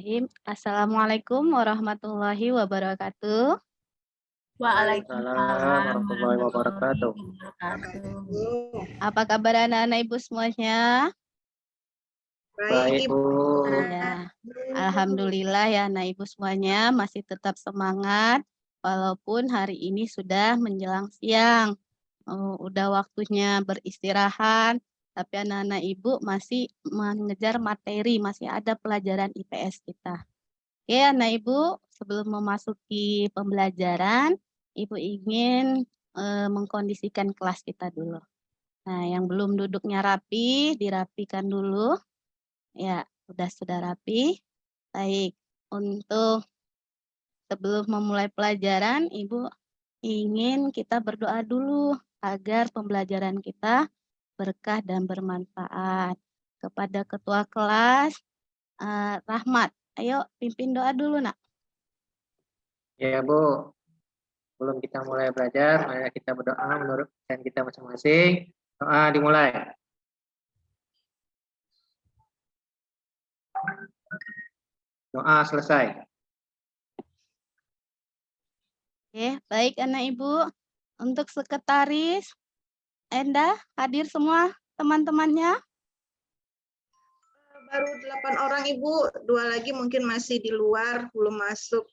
Bismillahirrahmanirrahim. Assalamualaikum warahmatullahi wabarakatuh. Waalaikumsalam Waalaikumsalam warahmatullahi warahmatullahi wabarakatuh. wabarakatuh. Apa kabar anak-anak ibu semuanya? Baik, Baik, Bu. Ya, alhamdulillah ya anak ibu semuanya masih tetap semangat walaupun hari ini sudah menjelang siang. Udah waktunya beristirahat, tapi anak-anak ibu masih mengejar materi, masih ada pelajaran IPS kita. Oke, anak ibu, sebelum memasuki pembelajaran, ibu ingin mengkondisikan kelas kita dulu. Nah, yang belum duduknya rapi, dirapikan dulu. Ya, sudah rapi. Baik, untuk sebelum memulai pelajaran, ibu ingin kita berdoa dulu agar pembelajaran kita berkah dan bermanfaat. Kepada ketua kelas, Rahmat, ayo pimpin doa dulu, nak. Ya, Bu. Sebelum kita mulai belajar, mari kita berdoa menurut kepercayaan kita masing-masing. Doa dimulai. Doa selesai. Oke, baik anak ibu. Untuk sekretaris, Enda hadir semua teman-temannya. baru 8 orang Ibu, 2 lagi mungkin masih di luar, belum masuk.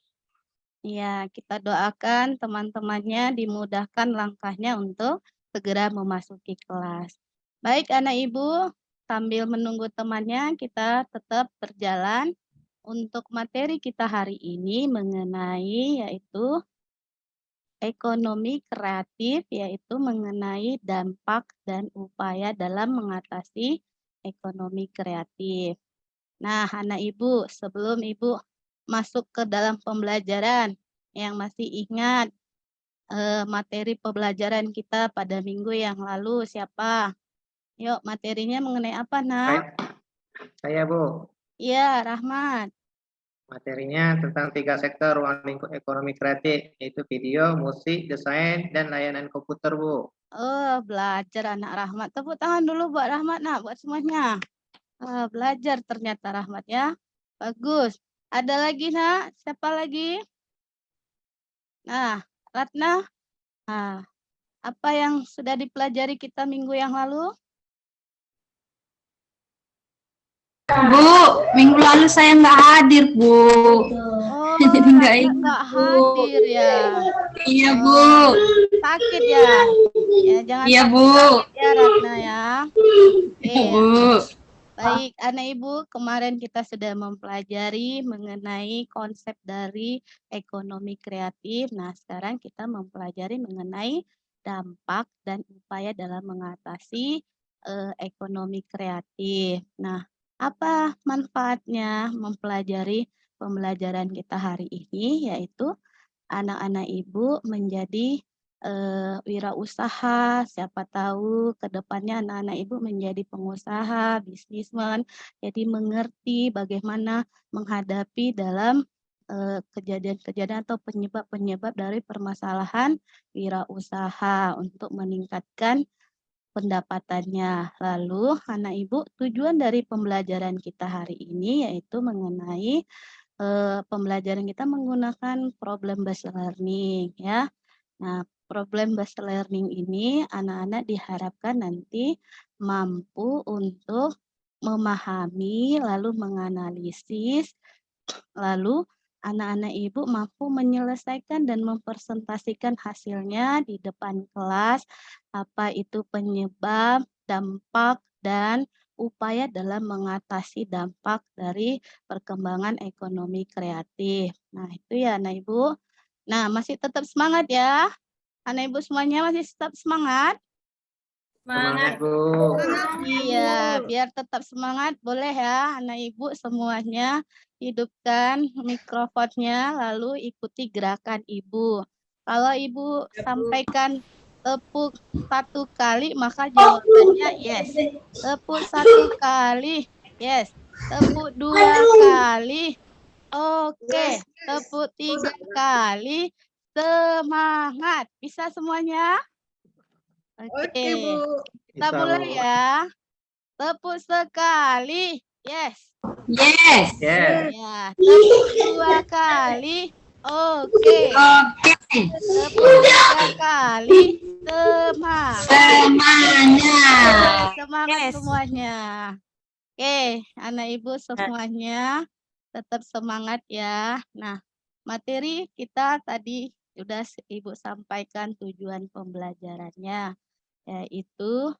Ya, kita doakan teman-temannya dimudahkan langkahnya untuk segera memasuki kelas. Baik anak ibu, sambil menunggu temannya kita tetap berjalan untuk materi kita hari ini mengenai yaitu ekonomi kreatif, yaitu mengenai dampak dan upaya dalam mengatasi ekonomi kreatif. Nah, anak ibu, sebelum ibu masuk ke dalam pembelajaran yang masih ingat materi pembelajaran kita pada minggu yang lalu, siapa? Yuk, materinya mengenai apa, nak? Saya, Bu. Iya, Rahmat. Materinya tentang 3 sektor ruang lingkup ekonomi kreatif, yaitu video, musik, desain, dan layanan komputer, Bu. Oh, belajar anak Rahmat. Tepuk tangan dulu buat Rahmat, nak, buat semuanya. Belajar ternyata Rahmat ya. Bagus. Ada lagi, nak? Siapa lagi? Nah, Ratna. Nah, apa yang sudah dipelajari kita minggu yang lalu? Bu, minggu lalu saya nggak hadir, Bu. Oh, Jadi nggak Ratna ingat, nggak Bu. hadir ya. Iya, Bu. Sakit ya. Ya, jangan Iya, sampai Bu. sakit ya, Ratna ya. Iya, Oke. Bu. Baik, anak ibu, kemarin kita sudah mempelajari mengenai konsep dari ekonomi kreatif. Nah, sekarang kita mempelajari mengenai dampak dan upaya dalam mengatasi ekonomi kreatif. Nah, apa manfaatnya mempelajari pembelajaran kita hari ini, yaitu anak-anak ibu menjadi wirausaha, siapa tahu ke depannya anak-anak ibu menjadi pengusaha, bisnismen, jadi mengerti bagaimana menghadapi dalam kejadian-kejadian atau penyebab-penyebab dari permasalahan wirausaha untuk meningkatkan pendapatannya. Lalu anak ibu, tujuan dari pembelajaran kita hari ini yaitu mengenai pembelajaran kita menggunakan problem based learning ya. Nah, problem based learning ini anak-anak diharapkan nanti mampu untuk memahami, lalu menganalisis, lalu anak-anak ibu mampu menyelesaikan dan mempresentasikan hasilnya di depan kelas, apa itu penyebab, dampak, dan upaya dalam mengatasi dampak dari perkembangan ekonomi kreatif. Nah, itu ya anak ibu. Nah, masih tetap semangat ya. Anak ibu semuanya masih tetap semangat? Semangat, Bu. Iya, biar tetap semangat boleh ya anak ibu semuanya hidupkan mikrofonnya lalu ikuti gerakan ibu. Kalau ibu sampaikan tepuk 1 kali maka jawabannya yes. Tepuk 1 kali, yes. Tepuk 2 kali, oke. Tepuk 3 kali, semangat. Bisa semuanya? Oke, Bu. Kita Bisa, mulai Bu. ya. Tepuk sekali, Yes. Yes. Yes. Ya, tepuk 2 kali. Oke. Oke. Tepuk 3 kali. Semangat. Semangat. Semangat semuanya. Oke, anak ibu semuanya tetap semangat ya. Nah, materi kita tadi sudah ibu sampaikan tujuan pembelajarannya, yaitu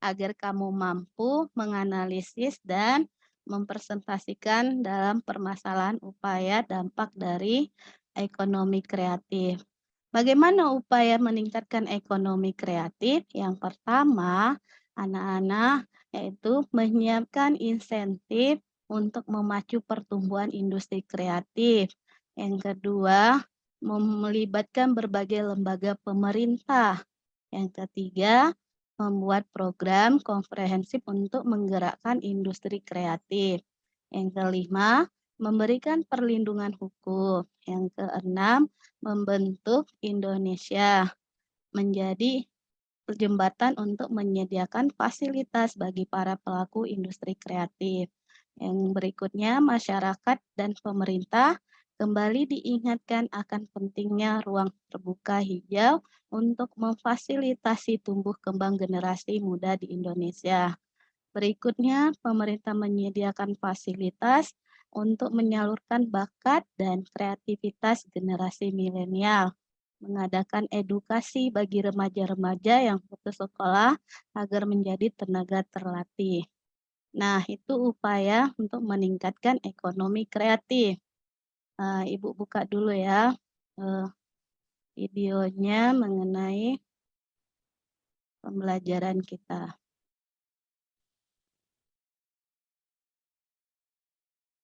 agar kamu mampu menganalisis dan mempresentasikan dalam permasalahan upaya dampak dari ekonomi kreatif. Bagaimana upaya meningkatkan ekonomi kreatif? Yang pertama, anak-anak yaitu menyiapkan insentif untuk memacu pertumbuhan industri kreatif. Yang kedua, melibatkan berbagai lembaga pemerintah. Yang ketiga, membuat program komprehensif untuk menggerakkan industri kreatif. Yang kelima, memberikan perlindungan hukum. Yang keenam, membentuk Indonesia menjadi jembatan untuk menyediakan fasilitas bagi para pelaku industri kreatif. Yang berikutnya, masyarakat dan pemerintah kembali diingatkan akan pentingnya ruang terbuka hijau untuk memfasilitasi tumbuh kembang generasi muda di Indonesia. Berikutnya, pemerintah menyediakan fasilitas untuk menyalurkan bakat dan kreativitas generasi milenial, mengadakan edukasi bagi remaja-remaja yang putus sekolah agar menjadi tenaga terlatih. Nah, itu upaya untuk meningkatkan ekonomi kreatif. Ibu buka dulu ya videonya mengenai pembelajaran kita.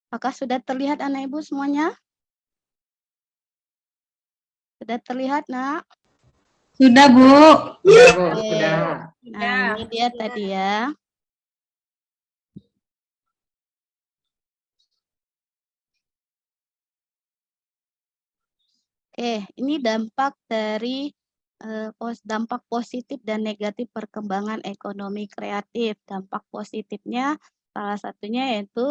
Apakah sudah terlihat anak ibu semuanya? Sudah terlihat, Nak? Sudah, Bu. Sudah, Bu. Oke. Sudah. Nah, ini dia tadi ya. Oke, ini dampak dari dampak positif dan negatif perkembangan ekonomi kreatif. Dampak positifnya salah satunya yaitu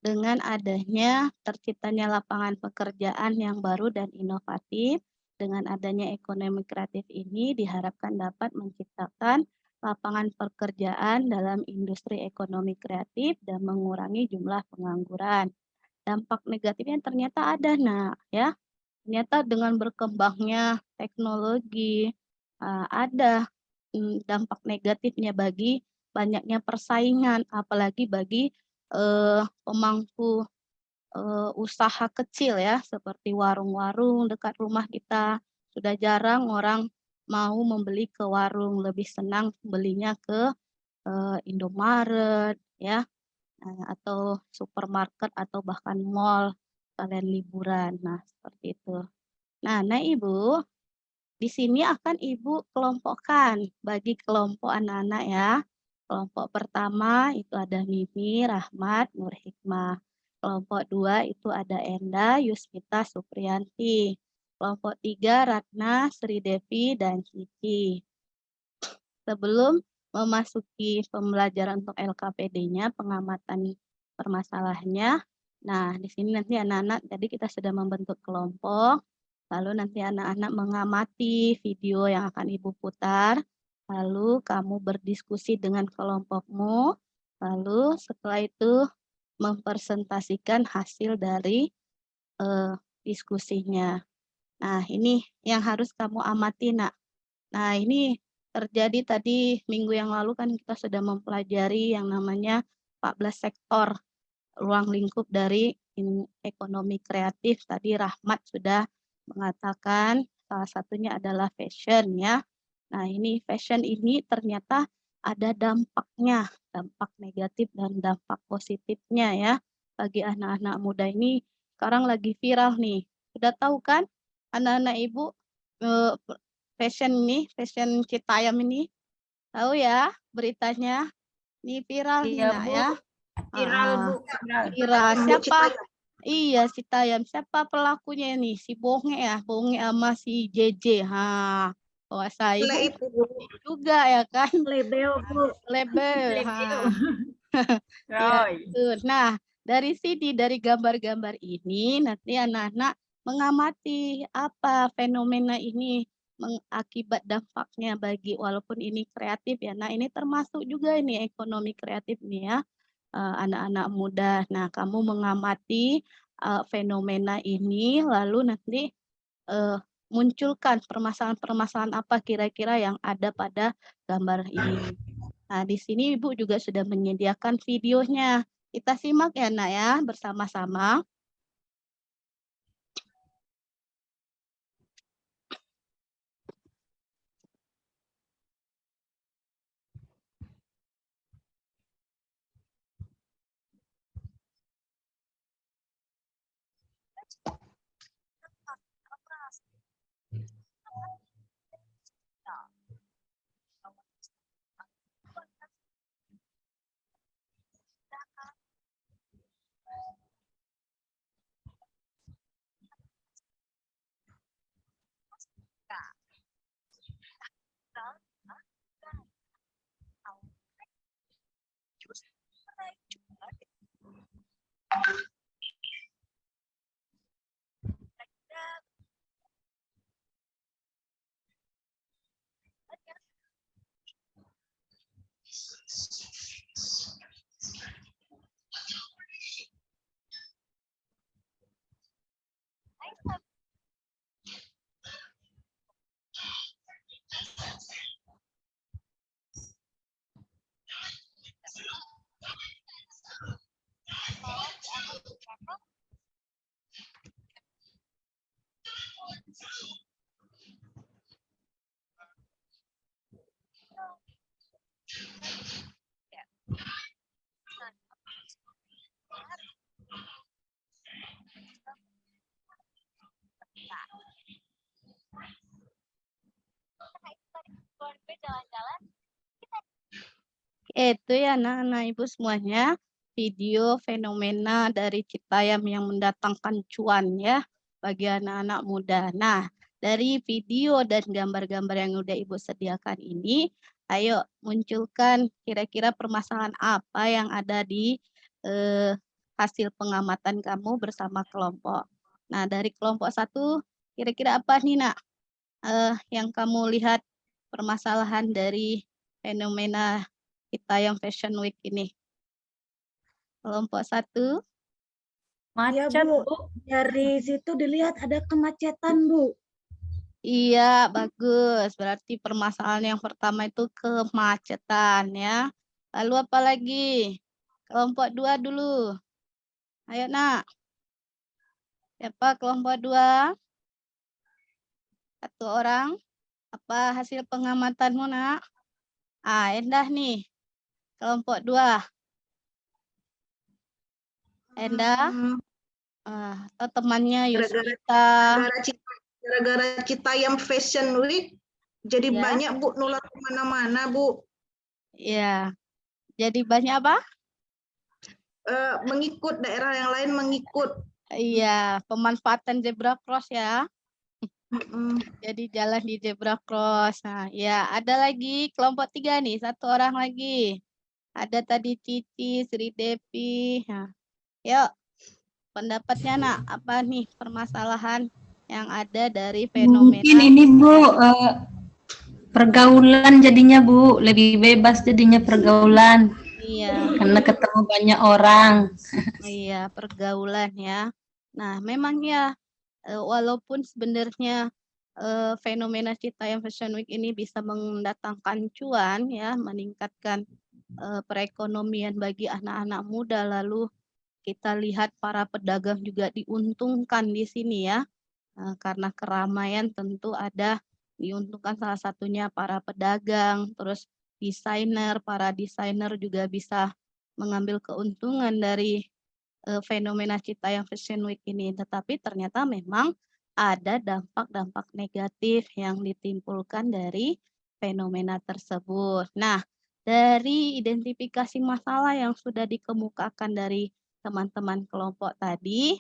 dengan adanya terciptanya lapangan pekerjaan yang baru dan inovatif. Dengan adanya ekonomi kreatif ini diharapkan dapat menciptakan lapangan pekerjaan dalam industri ekonomi kreatif dan mengurangi jumlah pengangguran. Dampak negatifnya ternyata ada, Nak, ya. Ternyata dengan berkembangnya teknologi, ada dampak negatifnya bagi banyaknya persaingan, apalagi bagi pemangku usaha kecil ya, seperti warung-warung dekat rumah kita. Sudah jarang orang mau membeli ke warung, lebih senang belinya ke Indomaret ya, atau supermarket atau bahkan mall sekalian liburan. Nah, seperti itu. Nah, Ibu, di sini akan Ibu kelompokkan bagi kelompok anak-anak ya. Kelompok pertama itu ada Mimi, Rahmat, Nur Hikmah. Kelompok 2 itu ada Enda, Yusmita, Supriyanti. Kelompok 3 Ratna, Sri Devi, dan Cici. Sebelum memasuki pembelajaran untuk LKPD-nya, pengamatan permasalahannya. Nah, di sini nanti anak-anak, tadi kita sudah membentuk kelompok, lalu nanti anak-anak mengamati video yang akan Ibu putar, lalu kamu berdiskusi dengan kelompokmu, lalu setelah itu mempresentasikan hasil dari diskusinya. Nah, ini yang harus kamu amati, Nak. Nah, ini terjadi tadi minggu yang lalu kan kita sudah mempelajari yang namanya 14 sektor ruang lingkup dari ekonomi kreatif. Tadi Rahmat sudah mengatakan salah satunya adalah fashion ya. Nah, ini fashion ini ternyata ada dampaknya, dampak negatif dan dampak positifnya ya. Bagi anak-anak muda ini sekarang lagi viral nih. Sudah tahu kan anak-anak Ibu fashion ini, fashion Citayam ini? Tahu ya beritanya? Ini viral nih, Iya, Nak Bu. ya. Viral, Bu. Viral. Bu Siapa? Citayam. Iya, Citayam. Siapa pelakunya ini? Si Bonge ya, Bonge sama si JJ. Wah, saya Boleh itu, Bu. juga ya kan. Lebel, Bu. Label. Lebel. Ya, Roy. betul. Nah, dari gambar-gambar ini nanti anak-anak mengamati apa fenomena ini akibat dampaknya bagi walaupun ini kreatif ya. Nah, ini termasuk juga ini ekonomi kreatif nih ya, anak-anak muda. Nah, kamu mengamati, fenomena ini lalu nanti, eee, munculkan permasalahan-permasalahan apa kira-kira yang ada pada gambar ini. Nah, di sini Ibu juga sudah menyediakan videonya. Kita simak ya, Nak, ya, bersama-sama. Itu ya anak-anak Ibu semuanya, video fenomena dari Citayam yang mendatangkan cuan ya, bagi anak-anak muda. Nah, dari video dan gambar-gambar yang udah Ibu sediakan ini, ayo munculkan kira-kira permasalahan apa yang ada di hasil pengamatan kamu bersama kelompok. Nah, dari kelompok 1, kira-kira apa nih, Nak, yang kamu lihat permasalahan dari fenomena Citayam Fashion Week ini? Kelompok 1, Ya, Macet, Bu. Bu. Dari situ dilihat ada kemacetan, Bu. iya bagus. Berarti permasalahan yang pertama itu kemacetan ya. Lalu apa lagi? Kelompok 2 dulu. Ayo Nak. Siapa kelompok 2? 1 orang. Apa hasil pengamatanmu Nak? Endah nih. Kelompok 2. Endah. Hmm, Atau temannya Gara-gara Yusmita. gara-gara Citayam Fashion Week, jadi Ya. banyak, Bu, nular kemana-mana, Bu. Iya. Jadi banyak apa? Mengikut daerah yang lain mengikut. Iya, pemanfaatan zebra cross ya. Mm-mm. Jadi jalan di zebra cross. Nah, ya ada lagi kelompok 3 nih, 1 orang lagi. Ada tadi Cici, Sri Devi. Nah, yuk pendapatnya Nak, apa nih permasalahan yang ada dari Mungkin fenomena? ini Bu, pergaulan jadinya Bu, lebih bebas jadinya pergaulan. Iya, Karena ketemu banyak orang. iya pergaulan ya. Nah, memang ya walaupun sebenarnya fenomena Citayam Fashion Week ini bisa mendatangkan cuan ya, meningkatkan perekonomian bagi anak-anak muda, lalu kita lihat para pedagang juga diuntungkan di sini ya, karena keramaian tentu ada diuntungkan salah satunya para pedagang, terus para desainer juga bisa mengambil keuntungan dari fenomena Citayam Fashion Week ini. Tetapi ternyata memang ada dampak-dampak negatif yang ditimbulkan dari fenomena tersebut. Nah, dari identifikasi masalah yang sudah dikemukakan dari teman-teman kelompok tadi,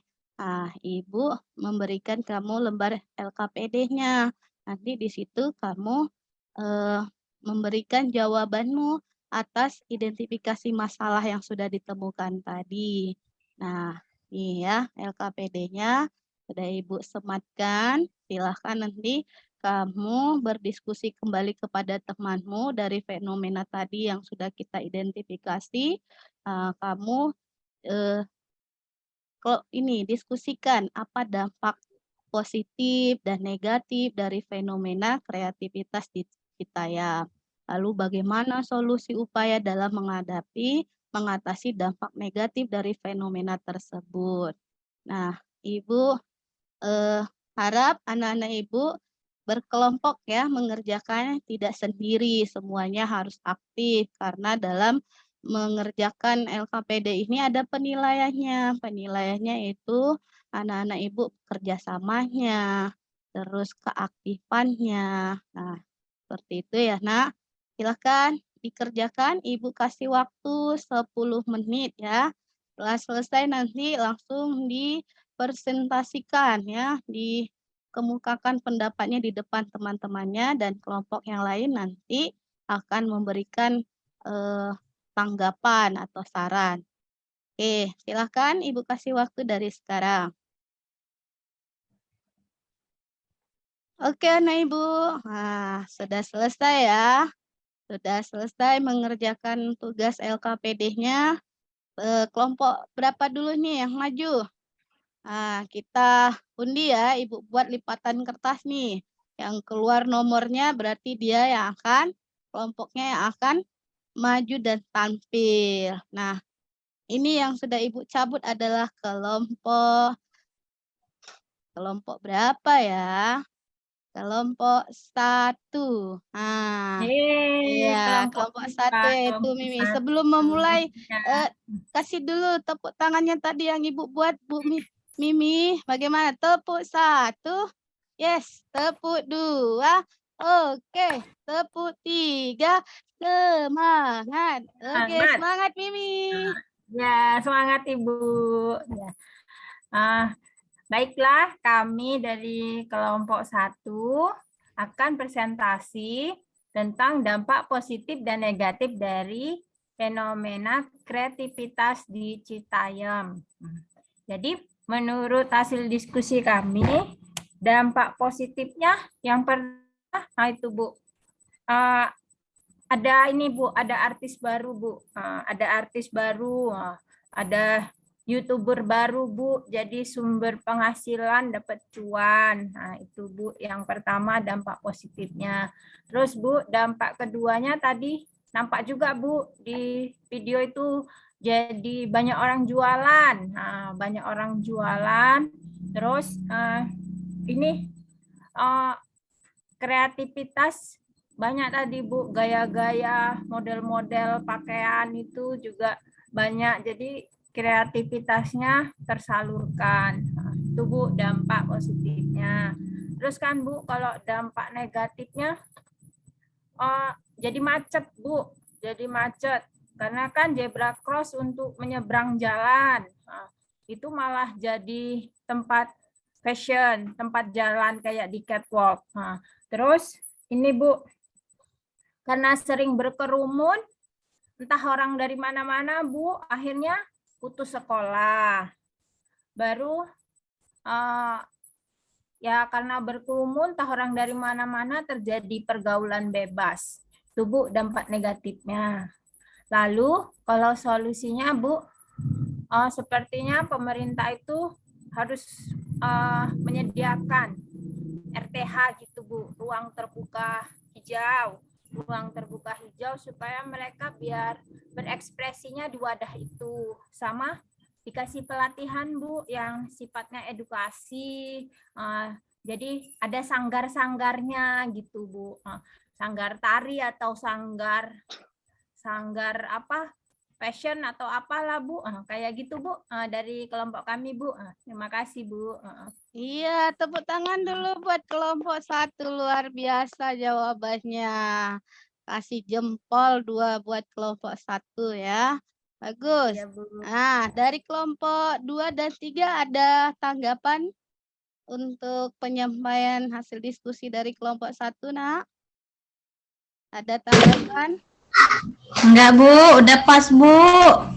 Ibu memberikan kamu lembar LKPD-nya. Nanti di situ kamu memberikan jawabanmu atas identifikasi masalah yang sudah ditemukan tadi. Nah, ini ya LKPD-nya sudah Ibu sematkan. Silahkan nanti kamu berdiskusi kembali kepada temanmu dari fenomena tadi yang sudah kita identifikasi. Kamu diskusikan apa dampak positif dan negatif dari fenomena kreativitas di Citayam. Lalu bagaimana solusi upaya dalam mengatasi dampak negatif dari fenomena tersebut. Nah, Ibu harap anak-anak Ibu berkelompok ya, mengerjakan tidak sendiri, semuanya harus aktif karena dalam mengerjakan LKPD ini ada penilaiannya. Penilaiannya itu anak-anak Ibu kerjasamanya, terus keaktifannya. Nah, seperti itu ya, Nak. Silakan dikerjakan, Ibu kasih waktu 10 menit ya. Setelah selesai nanti langsung dipresentasikan ya, dikemukakan pendapatnya di depan teman-temannya dan kelompok yang lain nanti akan memberikan tanggapan atau saran. Oke, silakan Ibu kasih waktu dari sekarang. Oke, anak Ibu. Nah, sudah selesai ya. Sudah selesai mengerjakan tugas LKPD-nya. Kelompok berapa dulu nih yang maju? Nah, kita undi ya, Ibu buat lipatan kertas nih. Yang keluar nomornya berarti dia yang akan, kelompoknya yang akan maju dan tampil. Nah, ini yang sudah Ibu cabut adalah kelompok berapa ya? Kelompok 1. Nah, iya, kelompok 1 yaitu Mimi. Sebelum memulai, kasih dulu tepuk tangannya tadi yang Ibu buat, Bu Mimi. Bagaimana? Tepuk 1. Yes, tepuk 2. Oke, tepuk 3. Semangat. Oke, semangat Mimi. Ya, semangat Ibu. Ya. Baiklah, kami dari kelompok 1 akan presentasi tentang dampak positif dan negatif dari fenomena kreativitas di Citayam. Jadi, menurut hasil diskusi kami, dampak positifnya yang pertama itu Bu, ada ini Bu, ada artis baru Bu, ada artis baru, ada YouTuber baru Bu, jadi sumber penghasilan dapat cuan. Nah, itu Bu yang pertama dampak positifnya. Terus Bu, dampak keduanya tadi nampak juga Bu di video itu, jadi banyak orang jualan. Nah, banyak orang jualan. Terus ini kreativitas banyak tadi Bu, gaya-gaya, model-model pakaian itu juga banyak. Jadi kreativitasnya tersalurkan. Nah, itu Bu dampak positifnya. Terus kan Bu, kalau dampak negatifnya jadi macet Bu, jadi macet. Karena kan zebra cross untuk menyeberang jalan. Nah, itu malah jadi tempat fashion, tempat jalan kayak di catwalk. Nah, terus ini Bu, karena sering berkerumun, entah orang dari mana-mana Bu, akhirnya putus sekolah. Baru ya karena berkerumun, entah orang dari mana-mana terjadi pergaulan bebas. Itu Bu dampak negatifnya. Lalu kalau solusinya Bu, sepertinya pemerintah itu harus menyediakan RTH gitu Bu, ruang terbuka hijau. Ruang terbuka hijau supaya mereka biar berekspresinya di wadah itu. Sama dikasih pelatihan Bu yang sifatnya edukasi. Jadi ada sanggar-sanggarnya gitu Bu. Sanggar tari atau sanggar apa? Fashion atau apalah Bu. Kayak gitu Bu dari kelompok kami Bu. Terima kasih Bu. Iya, tepuk tangan dulu buat kelompok 1, luar biasa jawabannya. Kasih jempol 2 buat kelompok 1 ya. Bagus. Ya, Bu. Nah, dari kelompok 2 dan 3 ada tanggapan untuk penyampaian hasil diskusi dari kelompok 1, Nak? Ada tanggapan? Enggak, Bu. Udah pas, Bu.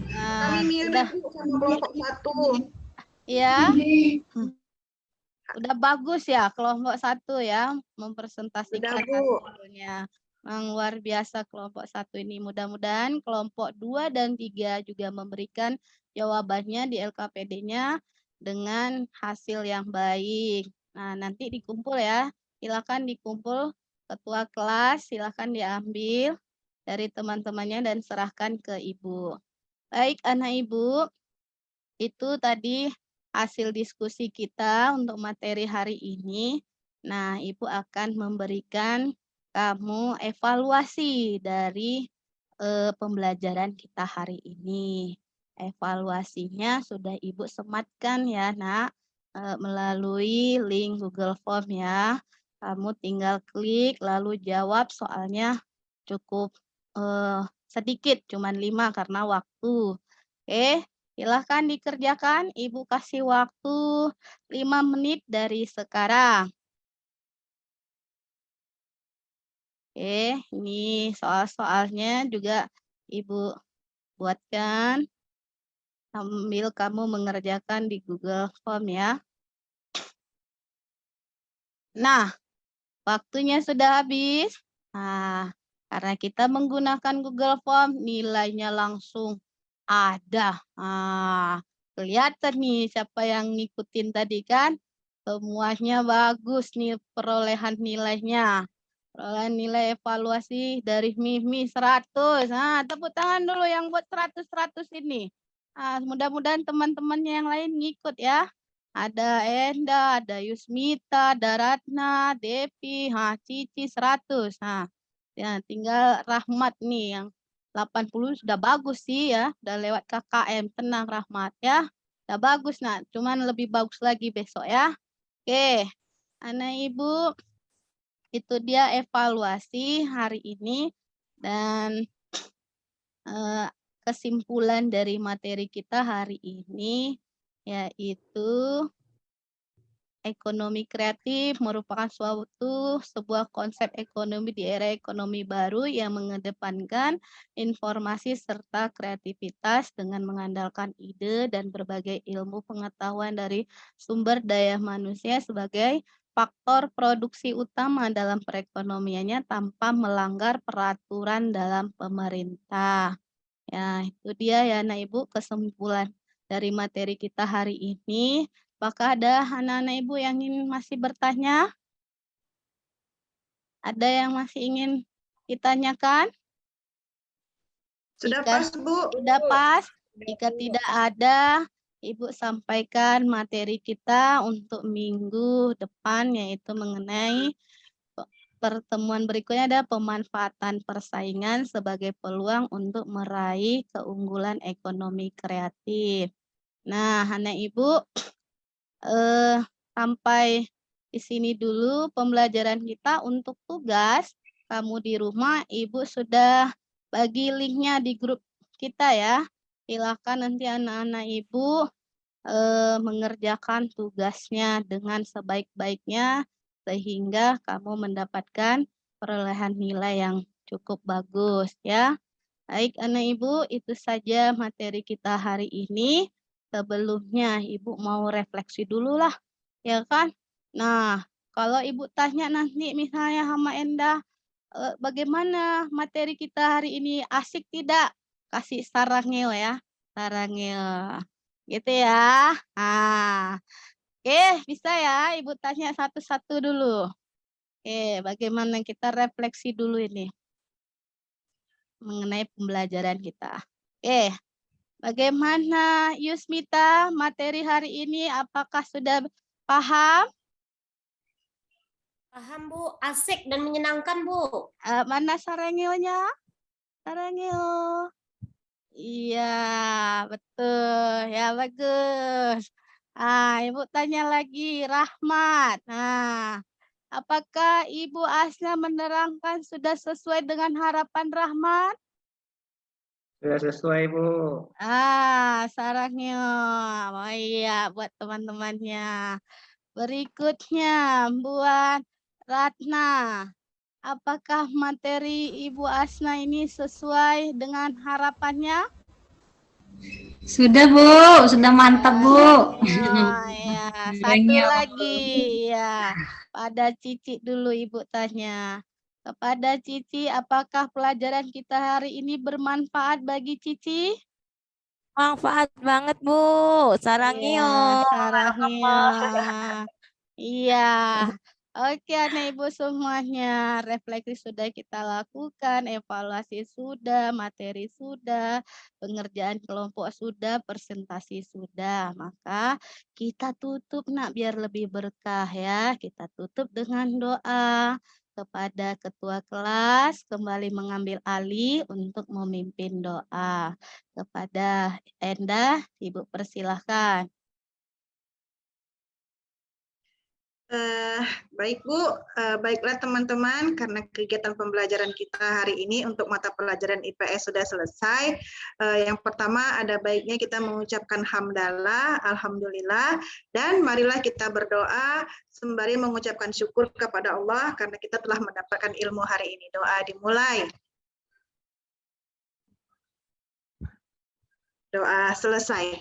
Kami Nah, mirip udah Bu sama kelompok 1. ya. Udah bagus ya kelompok 1 ya mempresentasikan Udah Bu. hasilnya. Luar biasa kelompok 1 ini. Mudah-mudahan kelompok 2 dan 3 juga memberikan jawabannya di LKPD-nya dengan hasil yang baik. Nah, nanti dikumpul ya. Silakan dikumpul ketua kelas, silakan diambil dari teman-temannya dan serahkan ke Ibu. Baik, anak Ibu, itu tadi hasil diskusi kita untuk materi hari ini. Nah, Ibu akan memberikan kamu evaluasi dari pembelajaran kita hari ini. Evaluasinya sudah Ibu sematkan ya, Nak, melalui link Google Form ya. Kamu tinggal klik lalu jawab soalnya cukup sedikit, cuman 5 karena waktu. Oke. Silahkan dikerjakan, Ibu kasih waktu 5 menit dari sekarang. Oke, ini soal-soalnya juga Ibu buatkan sambil kamu mengerjakan di Google Form ya. Nah, waktunya sudah habis. Nah, karena kita menggunakan Google Form, nilainya langsung ada. Kelihatan nih siapa yang ngikutin tadi kan. Semuanya bagus nih perolehan nilainya. Perolehan nilai evaluasi dari Mimi 100. Nah, tepuk tangan dulu yang buat 100-100 ini. Mudah-mudahan teman-temannya yang lain ngikut ya. Ada Enda, ada Yusmita, ada Ratna, Devi, Cici 100. Ya, tinggal Rahmat nih yang 80 sudah bagus sih ya, udah lewat KKM. Tenang Rahmat ya. Udah bagus nak, cuman lebih bagus lagi besok ya. Oke, anak ibu itu dia evaluasi hari ini dan kesimpulan dari materi kita hari ini yaitu ekonomi kreatif merupakan sebuah konsep ekonomi di era ekonomi baru yang mengedepankan informasi serta kreativitas dengan mengandalkan ide dan berbagai ilmu pengetahuan dari sumber daya manusia sebagai faktor produksi utama dalam perekonomiannya tanpa melanggar peraturan dalam pemerintah. Ya, itu dia ya, Nah Ibu, kesimpulan dari materi kita hari ini. Apakah ada anak-anak Ibu yang ingin masih bertanya? Ada yang masih ingin ditanyakan? Sudah Jika pas Bu. sudah pas, jika tidak ada, Ibu sampaikan materi kita untuk minggu depan, yaitu mengenai pertemuan berikutnya ada pemanfaatan persaingan sebagai peluang untuk meraih keunggulan ekonomi kreatif. Nah, anak Ibu, sampai di sini dulu pembelajaran kita. Untuk tugas kamu di rumah, Ibu sudah bagi linknya di grup kita ya. Silakan nanti anak-anak Ibu mengerjakan tugasnya dengan sebaik-baiknya sehingga kamu mendapatkan perolehan nilai yang cukup bagus ya. Baik anak Ibu, itu saja materi kita hari ini. Sebelumnya Ibu mau refleksi dulu lah, ya kan? Nah, kalau Ibu tanya nanti misalnya sama Endah, bagaimana materi kita hari ini, asik tidak? Kasih sarangil ya, sarangil. Gitu ya. Oke, bisa ya Ibu tanya satu-satu dulu. Oke, bagaimana kita refleksi dulu ini mengenai pembelajaran kita. Oke. Bagaimana Yusmita materi hari ini, apakah sudah paham? Paham Bu, asik dan menyenangkan Bu. Mana sarangilnya? Sarangil. Iya, betul. Ya, bagus. Ibu tanya lagi, Rahmat. Apakah Ibu Asna menerangkan sudah sesuai dengan harapan Rahmat? Sudah sesuai, Bu. Sarangnya. Oh iya, buat teman-temannya. Berikutnya buat Ratna. apakah materi Ibu Asna ini sesuai dengan harapannya? Sudah, Bu. Sudah mantap, Bu. Oh, ya, satu lagi ya. Pada Cici dulu Ibu tanya. Kepada Cici, apakah pelajaran kita hari ini bermanfaat bagi Cici? Manfaat banget, Bu. Sarangio. Iya, sarangnya. Iya. Oke, anak ibu semuanya, refleksi sudah kita lakukan, evaluasi sudah, materi sudah, pengerjaan kelompok sudah, presentasi sudah. Maka kita tutup nak biar lebih berkah ya. Kita tutup dengan doa kepada ketua kelas, kembali mengambil alih untuk memimpin doa. Kepada Endah, Ibu persilahkan. Baik Bu, baiklah teman-teman, karena kegiatan pembelajaran kita hari ini untuk mata pelajaran IPS sudah selesai. Yang pertama ada baiknya kita mengucapkan hamdalah, alhamdulillah, dan marilah kita berdoa sembari mengucapkan syukur kepada Allah karena kita telah mendapatkan ilmu hari ini. Doa dimulai. Doa selesai.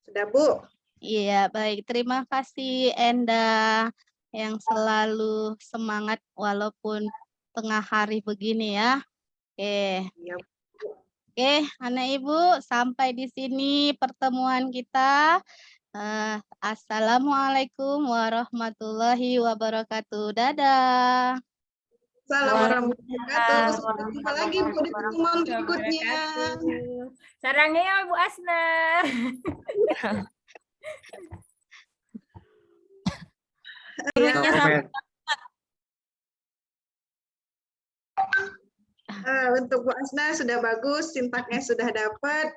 Sudah Bu? Iya, baik. Terima kasih Enda yang selalu semangat walaupun tengah hari begini ya. Oke. Ya. Oke, anak ibu, sampai di sini pertemuan kita. Assalamualaikum warahmatullahi wabarakatuh. Dadah. Assalamualaikum warahmatullahi wabarakatuh. Sampai jumpa lagi Bu di pertemuan berikutnya. Sarangnya Bu Asna. Gurunya Amin. Untuk Bu Asna sudah bagus, sintaknya sudah dapat,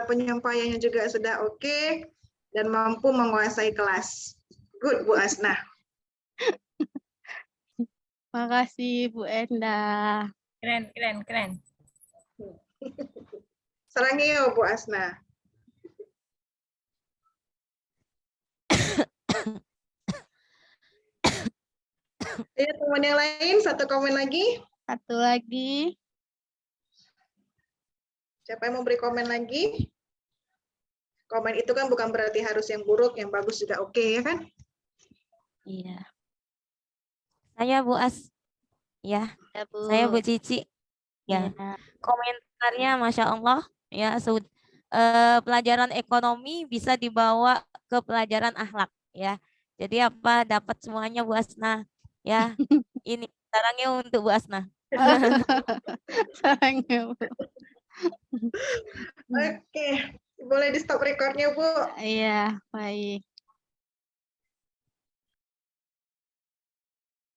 penyampaiannya juga sudah oke, dan mampu menguasai kelas. Good Bu Asna. Makasih Bu Enda. Keren, keren, keren. Sarangyo Bu Asna. Ya, teman yang lain, satu komen lagi. Satu lagi. Siapa yang mau beri komen lagi? Komen itu kan bukan berarti harus yang buruk, yang bagus juga oke, ya kan? Iya. Saya Bu As. Ya, Ya, Bu. saya Bu Cici. Ya, Iya. komentarnya Masya Allah. Ya, pelajaran ekonomi bisa dibawa ke pelajaran akhlak. Ya, jadi apa dapat semuanya Bu Asna. Ya, ini sarangnya untuk Bu Asna. Sarangnya, Bu. Oke, boleh di stop recordnya Bu. Iya, baik.